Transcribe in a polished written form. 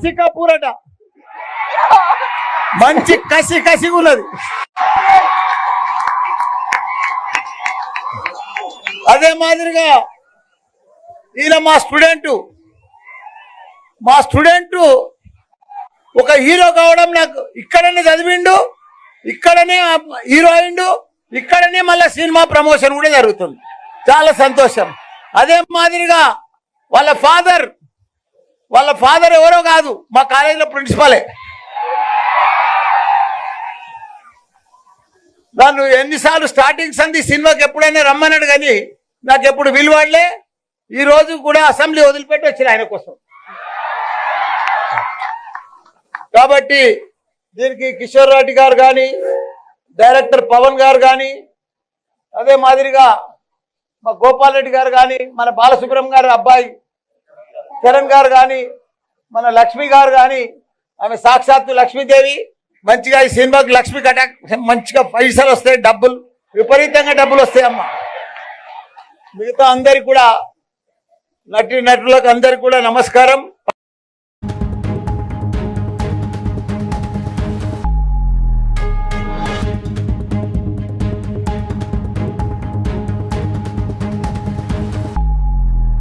శశి కపూర్ అట, మంచి కసి కసిగా ఉన్నది. అదే మాదిరిగా ఈయన మా స్టూడెంట్ ఒక హీరో కావడం, నాకు ఇక్కడనే చదివిండు, ఇక్కడనే హీరో అయిండు, ఇక్కడనే మళ్ళీ సినిమా ప్రమోషన్ కూడా జరుగుతుంది. చాలా సంతోషం. అదే మాదిరిగా వాళ్ళ ఫాదర్ ఎవరో కాదు, మా కాలేజీలో ప్రిన్సిపాలే. నన్ను ఎన్నిసార్లు స్టార్టింగ్ సంధి సినిమాకి ఎప్పుడైనా రమ్మన్నాడు, కానీ నాకు ఎప్పుడు విలువడలే. ఈ రోజు కూడా అసెంబ్లీ వదిలిపెట్టి వచ్చిన ఆయన కోసం. కాబట్టి దీనికి కిషోర్ రెడ్డి గారు కానీ, డైరెక్టర్ పవన్ గారు కానీ, అదే మాదిరిగా మా గోపాల్ రెడ్డి గారు కానీ, మన బాలసుబ్రహ్మణ్యం గారి అబ్బాయి చరణ్ గారు కానీ, మన లక్ష్మి గారు కానీ, ఆమె సాక్షాత్తు లక్ష్మీదేవి. మంచిగా ఈ సినిమాకి లక్ష్మి కటాక్ మంచిగా పైసలు వస్తాయి, డబ్బులు విపరీతంగా డబ్బులు వస్తాయి అమ్మ. మిగతా అందరికి కూడా నటులకు అందరికి కూడా నమస్కారం.